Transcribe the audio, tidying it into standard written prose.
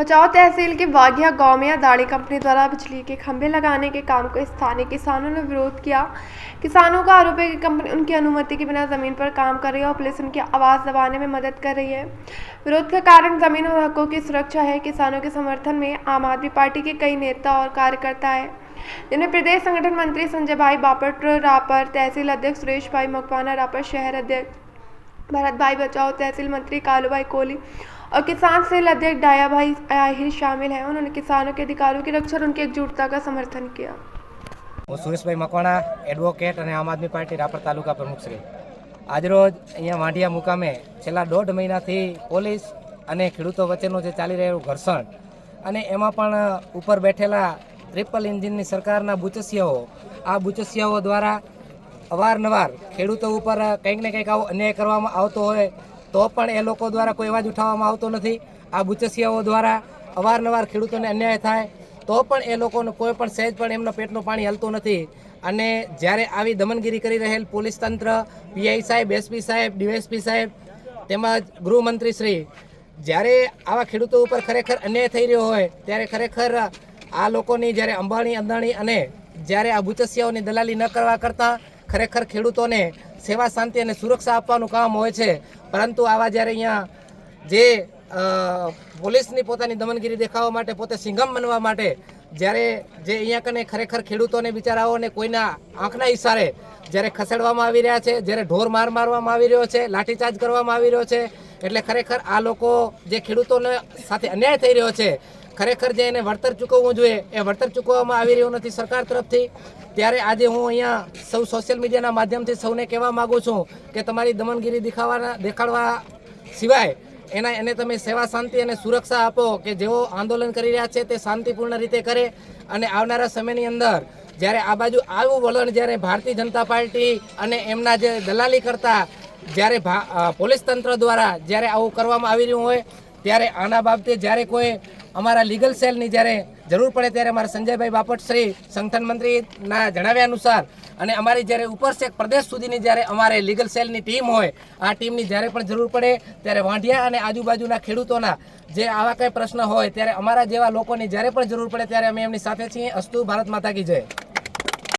भचाऊ तहसील के वाघिया गांव में अदानी कंपनी द्वारा बिजली के खंभे लगाने के काम को स्थानीय किसानों ने विरोध किया। किसानों का आरोप है कि कंपनी उनकी अनुमति के बिना जमीन पर काम कर रही है और पुलिस उनकी आवाज दबाने में मदद कर रही है। विरोध का कारण जमीन और हकों की सुरक्षा है। किसानों के समर्थन में आम आदमी पार्टी के कई नेता और कार्यकर्ता है, जिनमें प्रदेश संगठन मंत्री संजय भाई बापट रापर, तहसील अध्यक्ष सुरेश भाई मकवाना रापर, शहर अध्यक्ष भरत भाई बचाओ, तहसील मंत्री कालू भाई कोहली और किसान सेल अध्यक्ष डाया भाई आहिर शामिल हैं। उन्होंने किसानों के अधिकारों की रक्षा और उनकी एकजुटता का समर्थन किया। હું સુરેશભાઈ મકવાણા, એડવોકેટ અને આમ આદમી પાર્ટી રાપર તાલુકા પ્રમુખશ્રી. આજરોજ અહીંયા વાંઢિયા મુકામે છેલ્લા 1.5 મહિનાથી પોલીસ અને ખેડૂતો વચ્ચેનું જે ચાલી રહેલું ઘર્ષણ અને એમાં પણ ઉપર બેઠેલા ટ્રિપલ એન્જિનની સરકારના બુચસિયાઓ, આ બુચસિયાઓ દ્વારા અવારનવાર ખેડૂતો ઉપર કંઈક ને કંઈક આવો અન્યાય કરવામાં આવતો હોય તો પણ એ લોકો દ્વારા કોઈ અવાજ ઉઠાવવામાં આવતો નથી. આ બુચસિયાઓ દ્વારા અવારનવાર ખેડૂતોને અન્યાય થાય તો પણ એ લોકોનું કોઈ પણ સહેજ પણ એમના પેટનું પાણી હલતું નથી. અને જ્યારે આવી દમનગીરી કરી રહેલ પોલીસ તંત્ર, પીઆઈ સાહેબ, એસપી સાહેબ, ડીએસપી સાહેબ તેમજ ગૃહમંત્રી શ્રી જ્યારે આવા ખેડૂતો ઉપર ખરેખર અન્યાય થઈ રહ્યો હોય ત્યારે ખરેખર આ લોકોની જ્યારે અંબાણી, અદાણી અને જ્યારે આ બુચસિયાઓની દલાલી ન કરવા કરતાં ખરેખર ખેડૂતોને સેવા, શાંતિ અને સુરક્ષા આપવાનું કામ હોય છે. પરંતુ આવા જ્યારે અહીંયા જે પોલીસની પોતાની દમનગીરી દેખાવા માટે, પોતે સિંઘમ બનવા માટે જ્યારે જે અહીંયા કને ખરેખર ખેડૂતોને બિચારાઓને કોઈના આંખના ઇશારે જ્યારે ખસેડવામાં આવી રહ્યા છે, જ્યારે ઢોર મારવામાં આવી રહ્યો છે, લાઠીચાર્જ કરવામાં આવી રહ્યો છે, એટલે ખરેખર આ લોકો જે ખેડૂતોને સાથે અન્યાય થઈ રહ્યો છે, ખરેખર જે એને વળતર ચૂકવવું જોઈએ એ વળતર ચૂકવવામાં આવી રહ્યું નથી સરકાર તરફથી. ત્યારે આજે હું અહીંયા સૌ સોશિયલ મીડિયાના માધ્યમથી સૌને કહેવા માગું છું કે તમારી દમનગીરી દેખાડવા સિવાય એને તમે સેવા, શાંતિ અને સુરક્ષા આપો કે જેઓ આંદોલન કરી રહ્યા છે તે શાંતિપૂર્ણ રીતે કરે. અને આવનારા સમયની અંદર જ્યારે આ બાજુ આવું વલણ જ્યારે ભારતીય જનતા પાર્ટી અને એમના જે દલાલી કરતા જ્યારે પોલીસ તંત્ર દ્વારા જ્યારે આવું કરવામાં આવી રહ્યું હોય ત્યારે આના બાબતે જ્યારે કોઈ અમારા લીગલ સેલની જ્યારે જરૂર પડે ત્યારે અમારા સંજયભાઈ બાપટ શ્રી સંગઠન મંત્રીના જણાવ્યા અનુસાર અને અમારી જ્યારે ઉપર છેક પ્રદેશ સુધીની જ્યારે અમારે લીગલ સેલની ટીમ હોય, આ ટીમની જ્યારે પણ જરૂર પડે ત્યારે વાંઢિયા અને આજુબાજુના ખેડૂતોના જે આવા કંઈ પ્રશ્ન હોય ત્યારે અમારા જેવા લોકોની જ્યારે પણ જરૂર પડે ત્યારે અમે એમની સાથે છીએ. અસ્તુ ભારત માતા કી જય.